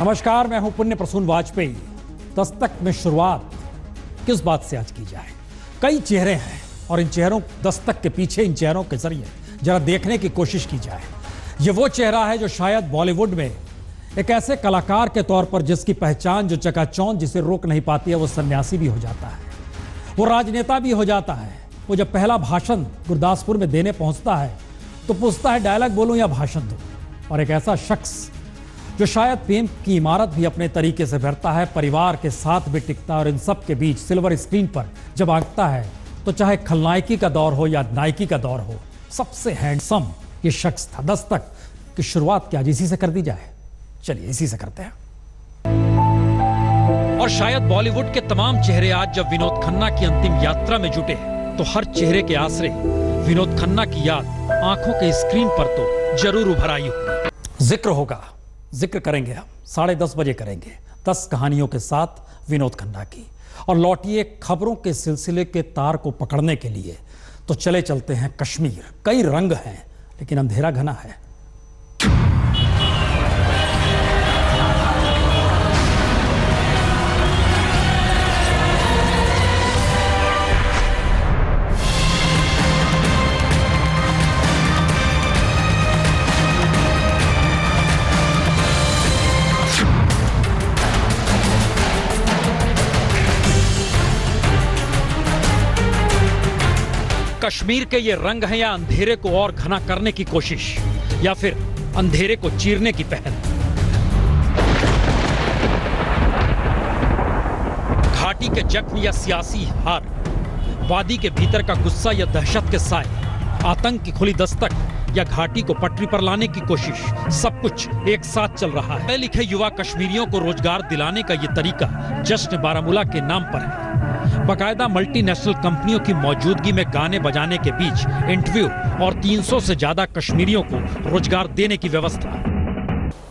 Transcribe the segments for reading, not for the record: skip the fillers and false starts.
नमस्कार, मैं हूं पुण्य प्रसून वाजपेयी। दस्तक में शुरुआत किस बात से आज की जाए? कई चेहरे हैं और इन चेहरों दस्तक के पीछे इन चेहरों के जरिए जरा देखने की कोशिश की जाए। ये वो चेहरा है जो शायद बॉलीवुड में एक ऐसे कलाकार के तौर पर जिसकी पहचान जो चकाचौंध जिसे रोक नहीं पाती है, वो सन्यासी भी हो जाता है, वो राजनेता भी हो जाता है। वो जब पहला भाषण गुरदासपुर में देने पहुंचता है तो पूछता है डायलॉग बोलूं या भाषण दूं। और एक ऐसा शख्स जो शायद प्रेम की इमारत भी अपने तरीके से भरता है, परिवार के साथ भी टिकता है और इन सब के बीच सिल्वर स्क्रीन पर जब आंकता है तो चाहे खलनायकी का दौर हो या नायकी का दौर हो, सबसे हैंडसम ये शख्स था। दस्तक की शुरुआत क्या आज इसी से कर दी जाए? चलिए इसी से करते हैं। और शायद बॉलीवुड के तमाम चेहरे आज जब विनोद खन्ना की अंतिम यात्रा में जुटे तो हर चेहरे के आसरे विनोद खन्ना की याद आंखों के स्क्रीन पर तो जरूर उभर आई होगी। जिक्र होगा, जिक्र करेंगे हम 10:30 बजे करेंगे 10 कहानियों के साथ विनोद खन्ना की। और लौटिए खबरों के सिलसिले के तार को पकड़ने के लिए तो चले चलते हैं कश्मीर। कई रंग हैं लेकिन अंधेरा घना है। कश्मीर के ये रंग हैं या अंधेरे को और घना करने की कोशिश, या फिर अंधेरे को चीरने की पहल। घाटी के जख्म या सियासी हार, वादी के भीतर का गुस्सा या दहशत के साए, आतंक की खुली दस्तक या घाटी को पटरी पर लाने की कोशिश, सब कुछ एक साथ चल रहा है। पढ़े लिखे युवा कश्मीरियों को रोजगार दिलाने का ये तरीका जश्न बारामूला के नाम पर है। बाकायदा मल्टीनेशनल कंपनियों की मौजूदगी में गाने बजाने के बीच इंटरव्यू और 300 से ज्यादा कश्मीरियों को रोजगार देने की व्यवस्था।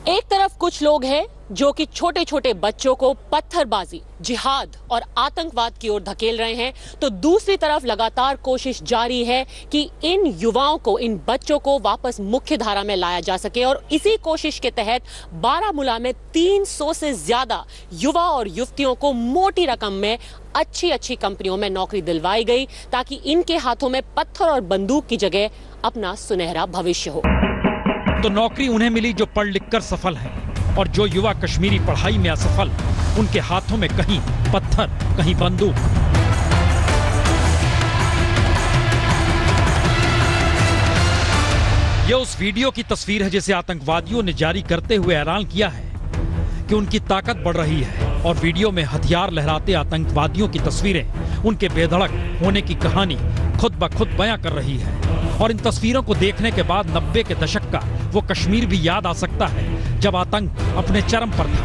एक तरफ कुछ लोग हैं जो कि छोटे छोटे बच्चों को पत्थरबाजी, जिहाद और आतंकवाद की ओर धकेल रहे हैं, तो दूसरी तरफ लगातार कोशिश जारी है कि इन युवाओं को, इन बच्चों को वापस मुख्य धारा में लाया जा सके। और इसी कोशिश के तहत बारामूला में 300 से ज्यादा युवा और युवतियों को मोटी रकम में अच्छी अच्छी कंपनियों में नौकरी दिलवाई गई ताकि इनके हाथों में पत्थर और बंदूक की जगह अपना सुनहरा भविष्य हो। तो नौकरी उन्हें मिली जो पढ़ लिख कर सफल है, और जो युवा कश्मीरी पढ़ाई में असफल, उनके हाथों में कहीं पत्थर कहीं बंदूक। यह उस वीडियो की तस्वीर है जिसे आतंकवादियों ने जारी करते हुए ऐलान किया है कि उनकी ताकत बढ़ रही है। और वीडियो में हथियार लहराते आतंकवादियों की तस्वीरें उनके बेधड़क होने की कहानी खुद ब खुद बयां कर रही है। और इन तस्वीरों को देखने के बाद 90 के दशक का वो कश्मीर भी याद आ सकता है जब आतंक अपने चरम पर था।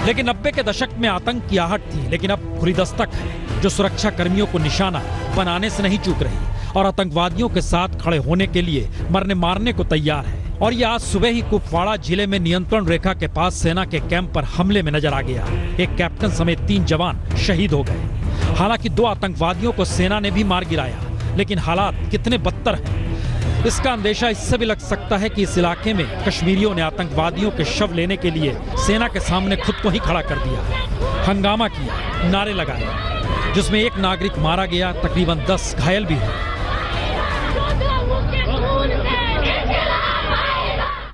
लेकिन 90 के दशक में आतंक की आहट थी, लेकिन अब खुली दस्तक है जो सुरक्षा कर्मियों को निशाना बनाने से नहीं चूक रही और आतंकवादियों के साथ खड़े होने के लिए मरने मारने को तैयार है। और ये आज सुबह ही कुपवाड़ा जिले में नियंत्रण रेखा के पास सेना के कैंप पर हमले में नजर आ गया। एक कैप्टन समेत 3 जवान शहीद हो गए। हालांकि 2 आतंकवादियों को सेना ने भी मार गिराया, लेकिन हालात कितने बदतर हैं इसका अंदेशा इससे भी लग सकता है कि इस इलाके में कश्मीरियों ने आतंकवादियों के शव लेने के लिए सेना के सामने खुद को ही खड़ा कर दिया, हंगामा किया, नारे लगाए, जिसमें 1 नागरिक मारा गया, तकरीबन 10 घायल भी हुए।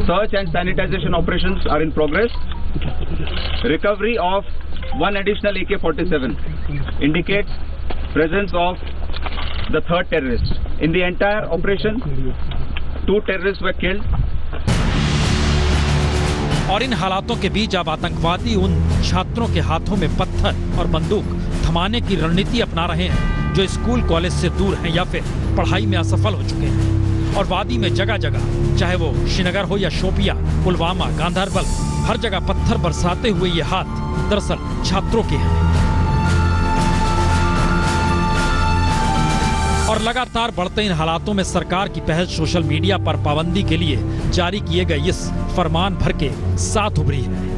Search and sanitization operations are in progress. Recovery of 1 additional AK-47 indicates presence of the 3rd terrorist. In the entire operation, 2 terrorists were killed. और इन हालातों के बीच अब आतंकवादी उन छात्रों के हाथों में पत्थर और बंदूक थमाने की रणनीति अपना रहे हैं जो स्कूल कॉलेज से दूर हैं या फिर पढ़ाई में असफल हो चुके हैं। और वादी में जगह जगह, चाहे वो श्रीनगर हो या शोपिया, पुलवामा, गांधरबल, हर जगह पत्थर बरसाते हुए ये हाथ दरअसल छात्रों के हैं। और लगातार बढ़ते इन हालातों में सरकार की पहल सोशल मीडिया पर पाबंदी के लिए जारी किए गए इस फरमान भर के साथ उभरी है।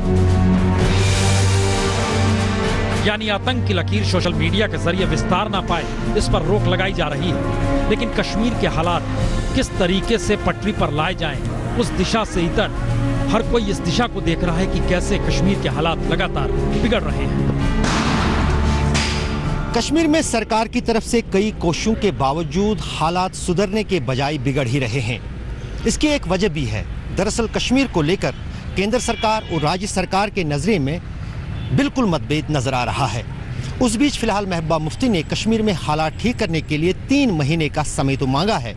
यानी आतंक की लकीर सोशल मीडिया के जरिए विस्तार ना पाए, इस पर रोक लगाई जा रही है। लेकिन कश्मीर के हालात किस तरीके से पटरी पर लाए जाएं, उस दिशा से इधर हर कोई इस दिशा को देख रहा है कि कैसे कश्मीर के हालात लगातार बिगड़ रहे हैं। कश्मीर में सरकार की तरफ से कई कोशिशों के बावजूद हालात सुधरने के बजाय बिगड़ ही रहे हैं। इसकी एक वजह भी है। दरअसल कश्मीर को लेकर केंद्र सरकार और राज्य सरकार के नजरिए में बिल्कुल मतभेद नजर आ रहा है। उस बीच फिलहाल महबूबा मुफ्ती ने कश्मीर में हालात ठीक करने के लिए 3 महीने का समय तो मांगा है,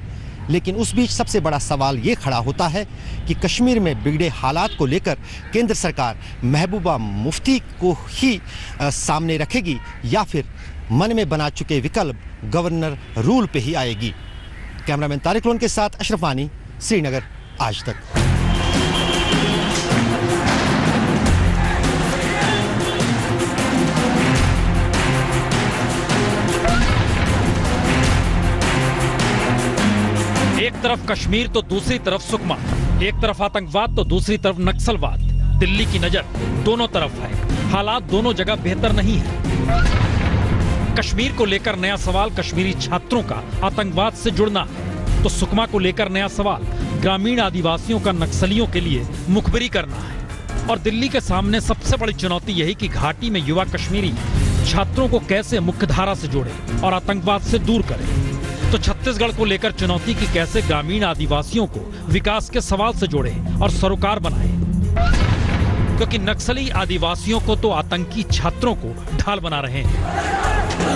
लेकिन उस बीच सबसे बड़ा सवाल ये खड़ा होता है कि कश्मीर में बिगड़े हालात को लेकर केंद्र सरकार महबूबा मुफ्ती को ही सामने रखेगी या फिर मन में बना चुके विकल्प गवर्नर रूल पे ही आएगी। कैमरामैन तारिक लोन के साथ अशरफ वानी, श्रीनगर, आज तक। एक तरफ कश्मीर तो दूसरी तरफ सुकमा, एक तरफ आतंकवाद तो दूसरी तरफ नक्सलवाद। दिल्ली की नजर दोनों तरफ है। हालात दोनों जगह बेहतर नहीं है। कश्मीर को लेकर नया सवाल कश्मीरी छात्रों का आतंकवाद से जुड़ना है, तो सुकमा को लेकर नया सवाल ग्रामीण आदिवासियों का नक्सलियों के लिए मुखबिरी करना है। और दिल्ली के सामने सबसे बड़ी चुनौती यही कि घाटी में युवा कश्मीरी छात्रों को कैसे मुख्यधारा से जोड़े और आतंकवाद से दूर करे। तो छत्तीसगढ़ को लेकर चुनौती की कैसे ग्रामीण आदिवासियों को विकास के सवाल से जोड़े और सरोकार बनाए, क्योंकि नक्सली आदिवासियों को तो आतंकी छात्रों को ढाल बना रहे हैं।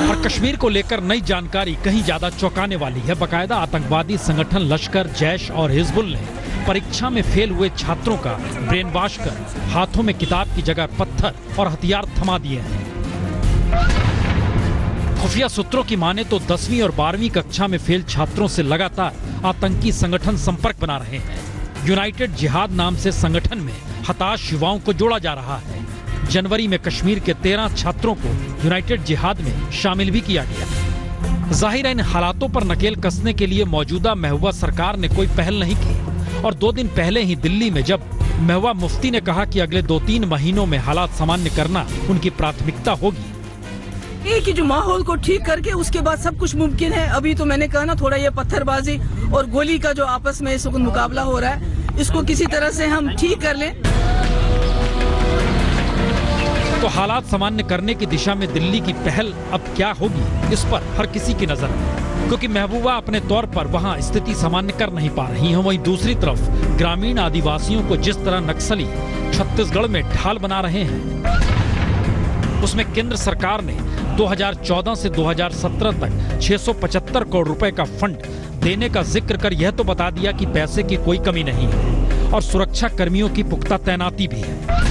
और कश्मीर को लेकर नई जानकारी कहीं ज्यादा चौंकाने वाली है। बाकायदा आतंकवादी संगठन लश्कर, जैश और हिजबुल ने परीक्षा में फेल हुए छात्रों का ब्रेन वॉश कर हाथों में किताब की जगह पत्थर और हथियार थमा दिए हैं। खुफिया सूत्रों की माने तो 10वीं और 12वीं कक्षा में फेल छात्रों से लगातार आतंकी संगठन संपर्क बना रहे हैं। यूनाइटेड जिहाद नाम से संगठन में हताश युवाओं को जोड़ा जा रहा है। जनवरी में कश्मीर के 13 छात्रों को यूनाइटेड जिहाद में शामिल भी किया गया। जाहिर है इन हालातों पर नकेल कसने के लिए मौजूदा महबूबा सरकार ने कोई पहल नहीं की। और 2 दिन पहले ही दिल्ली में जब महबूबा मुफ्ती ने कहा कि अगले 2-3 महीनों में हालात सामान्य करना उनकी प्राथमिकता होगी, एक ही जो माहौल को ठीक करके उसके बाद सब कुछ मुमकिन है। अभी तो मैंने कहा ना, थोड़ा ये पत्थरबाजी और गोली का जो आपस में इस वक्त मुकाबला हो रहा है, इसको किसी तरह से हम ठीक कर लें। तो हालात सामान्य करने की दिशा में दिल्ली की पहल अब क्या होगी, इस पर हर किसी की नजर है। क्योंकि महबूबा अपने तौर पर वहां स्थिति सामान्य कर नहीं पा रही हैं, वहीं दूसरी तरफ ग्रामीण आदिवासियों को जिस तरह नक्सली छत्तीसगढ़ में ढाल बना रहे हैं, उसमें केंद्र सरकार ने 2014 से 2017 तक 675 करोड़ रुपए का फंड देने का जिक्र कर यह तो बता दिया कि पैसे की कोई कमी नहीं है और सुरक्षा कर्मियों की पुख्ता तैनाती भी है।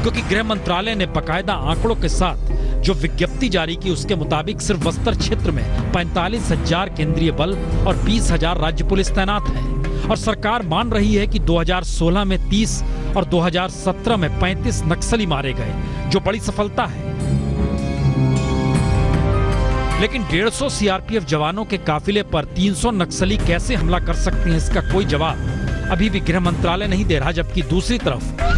क्योंकि गृह मंत्रालय ने बकायदा आंकड़ों के साथ जो विज्ञप्ति जारी की, उसके मुताबिक सिर्फ बस्तर क्षेत्र में 45,000 केंद्रीय बल और 20,000 राज्य पुलिस तैनात है। और सरकार मान रही है कि 2016 में 30 और 2017 में 35 नक्सली मारे गए, जो बड़ी सफलता है। लेकिन 150 सीआरपीएफ जवानों के काफिले पर 300 नक्सली कैसे हमला कर सकते हैं, इसका कोई जवाब अभी भी गृह मंत्रालय नहीं दे रहा। जबकि दूसरी तरफ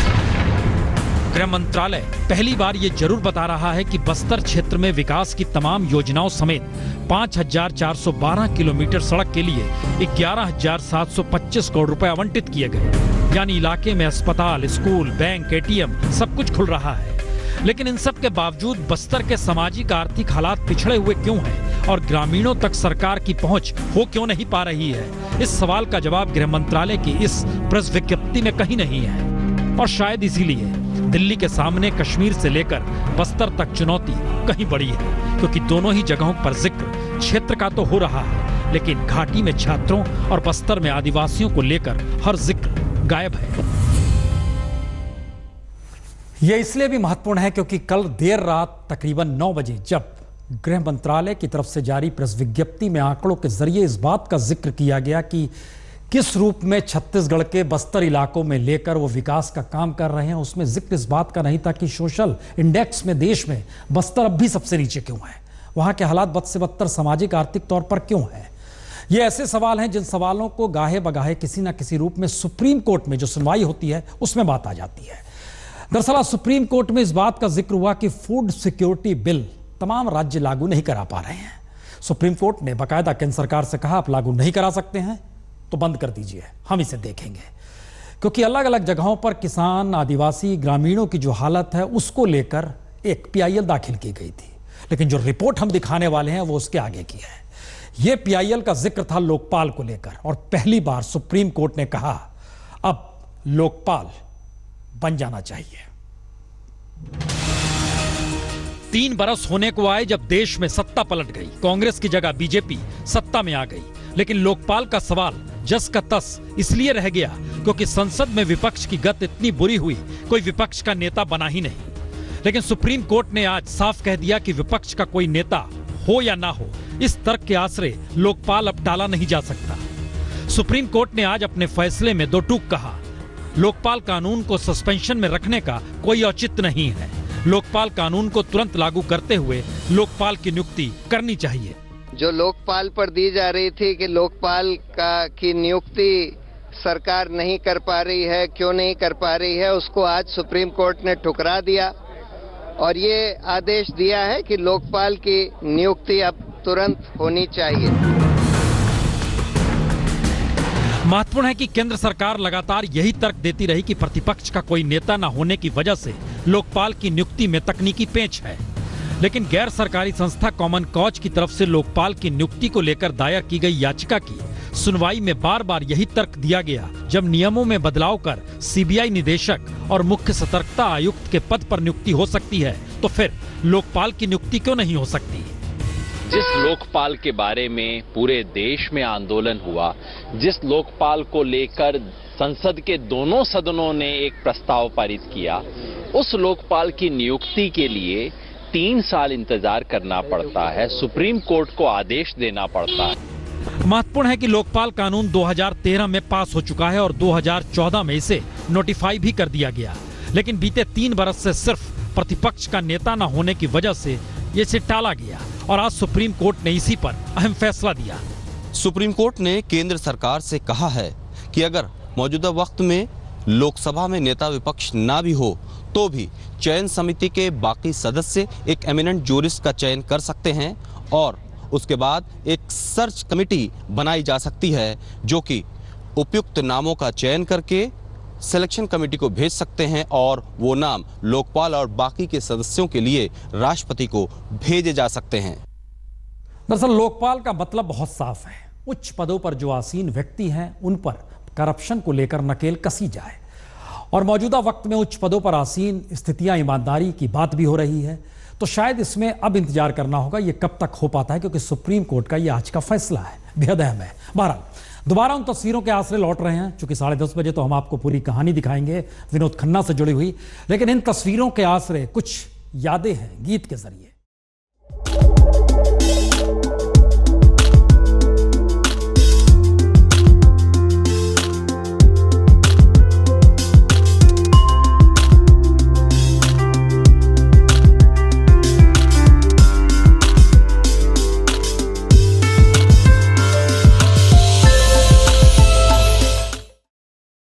गृह मंत्रालय पहली बार ये जरूर बता रहा है कि बस्तर क्षेत्र में विकास की तमाम योजनाओं समेत 5,412 किलोमीटर सड़क के लिए 11,725 करोड़ रुपए आवंटित किए गए। यानी इलाके में अस्पताल, स्कूल, बैंक, एटीएम सब कुछ खुल रहा है। लेकिन इन सब के बावजूद बस्तर के सामाजिक आर्थिक हालात पिछड़े हुए क्यों हैं और ग्रामीणों तक सरकार की पहुंच हो क्यों नहीं पा रही है, इस सवाल का जवाब गृह मंत्रालय की इस प्रेस विज्ञप्ति में कहीं नहीं है। और शायद इसीलिए दिल्ली के सामने कश्मीर से लेकर बस्तर तक चुनौती कहीं बड़ी है, क्योंकि दोनों ही जगहों पर जिक्र क्षेत्र का तो हो रहा है, लेकिन घाटी में छात्रों और बस्तर में आदिवासियों को लेकर हर जिक्र गायब है। यह इसलिए भी महत्वपूर्ण है क्योंकि कल देर रात तकरीबन 9 बजे जब गृह मंत्रालय की तरफ से जारी प्रेस विज्ञप्ति में आंकड़ों के जरिए इस बात का जिक्र किया गया कि किस रूप में छत्तीसगढ़ के बस्तर इलाकों में लेकर वो विकास का काम कर रहे हैं, उसमें जिक्र इस बात का नहीं था कि सोशल इंडेक्स में देश में बस्तर अब भी सबसे नीचे क्यों है, वहां के हालात बद से बदतर सामाजिक आर्थिक तौर पर क्यों है। ये ऐसे सवाल हैं जिन सवालों को गाहे बगाहे किसी ना किसी रूप में सुप्रीम कोर्ट में जो सुनवाई होती है उसमें बात आ जाती है। दरअसल सुप्रीम कोर्ट में इस बात का जिक्र हुआ कि फूड सिक्योरिटी बिल तमाम राज्य लागू नहीं करा पा रहे हैं। सुप्रीम कोर्ट ने बाकायदा केंद्र सरकार से कहा आप लागू नहीं करा सकते हैं तो बंद कर दीजिए, हम इसे देखेंगे। क्योंकि अलग अलग जगहों पर किसान, आदिवासी, ग्रामीणों की जो हालत है उसको लेकर एक PIL दाखिल की गई थी, लेकिन जो रिपोर्ट हम दिखाने वाले हैं वो उसके आगे की है। यह PIL का जिक्र था लोकपाल को लेकर, और पहली बार सुप्रीम कोर्ट ने कहा अब लोकपाल बन जाना चाहिए। 3 बरस होने को आए जब देश में सत्ता पलट गई, कांग्रेस की जगह बीजेपी सत्ता में आ गई, लेकिन लोकपाल का सवाल जस का तस इसलिए रह गया क्योंकि संसद में विपक्ष की गत इतनी बुरी हुई, कोई विपक्ष का नेता बना ही नहीं। लेकिन सुप्रीम कोर्ट ने आज साफ कह दिया कि विपक्ष का कोई नेता हो या ना हो, इस तर्क के आसरे लोकपाल अब टाला नहीं जा सकता। सुप्रीम कोर्ट ने आज अपने फैसले में 2 टूक कहा, लोकपाल कानून को सस्पेंशन में रखने का कोई औचित्य नहीं है, लोकपाल कानून को तुरंत लागू करते हुए लोकपाल की नियुक्ति करनी चाहिए। जो लोकपाल पर दी जा रही थी कि लोकपाल की नियुक्ति सरकार नहीं कर पा रही है, क्यों नहीं कर पा रही है, उसको आज सुप्रीम कोर्ट ने ठुकरा दिया और ये आदेश दिया है कि लोकपाल की नियुक्ति अब तुरंत होनी चाहिए। महत्वपूर्ण है कि केंद्र सरकार लगातार यही तर्क देती रही कि प्रतिपक्ष का कोई नेता न होने की वजह से लोकपाल की नियुक्ति में तकनीकी पेच है, लेकिन गैर सरकारी संस्था कॉमन कॉज की तरफ से लोकपाल की नियुक्ति को लेकर दायर की गई याचिका की सुनवाई में बार बार यही तर्क दिया गया, जब नियमों में बदलाव कर CBI निदेशक और मुख्य सतर्कता आयुक्त के पद पर नियुक्ति हो सकती है तो फिर लोकपाल की नियुक्ति क्यों नहीं हो सकती। जिस लोकपाल के बारे में पूरे देश में आंदोलन हुआ, जिस लोकपाल को लेकर संसद के दोनों सदनों ने एक प्रस्ताव पारित किया, उस लोकपाल की नियुक्ति के लिए 3 साल इंतजार करना पड़ता है, सुप्रीम कोर्ट को आदेश देना पड़ता है। महत्वपूर्ण है कि लोकपाल कानून 2013 में पास हो चुका है और 2014 में इसे नोटिफाई भी कर दिया गया, लेकिन बीते 3 बरस से सिर्फ प्रतिपक्ष का नेता न होने की वजह से इसे टाला गया और आज सुप्रीम कोर्ट ने इसी पर अहम फैसला दिया। सुप्रीम कोर्ट ने केंद्र सरकार से कहा है कि अगर मौजूदा वक्त में लोकसभा में नेता विपक्ष ना भी हो तो भी चयन समिति के बाकी सदस्य एक एमिनेंट जूरिस्ट का चयन कर सकते हैं और उसके बाद एक सर्च कमेटी बनाई जा सकती है जो कि उपयुक्त नामों का चयन करके सिलेक्शन कमेटी को भेज सकते हैं और वो नाम लोकपाल और बाकी के सदस्यों के लिए राष्ट्रपति को भेजे जा सकते हैं। दरअसल लोकपाल का मतलब बहुत साफ है, उच्च पदों पर जो आसीन व्यक्ति हैं उन पर करप्शन को लेकर नकेल कसी जाए, और मौजूदा वक्त में उच्च पदों पर आसीन स्थितियां ईमानदारी की बात भी हो रही है, तो शायद इसमें अब इंतजार करना होगा ये कब तक हो पाता है, क्योंकि सुप्रीम कोर्ट का ये आज का फैसला है, बेहद अहम है। बहरहाल दोबारा उन तस्वीरों के आसरे लौट रहे हैं, चूंकि 10:30 बजे तो हम आपको पूरी कहानी दिखाएंगे विनोद खन्ना से जुड़ी हुई, लेकिन इन तस्वीरों के आसरे कुछ यादें हैं गीत के जरिए।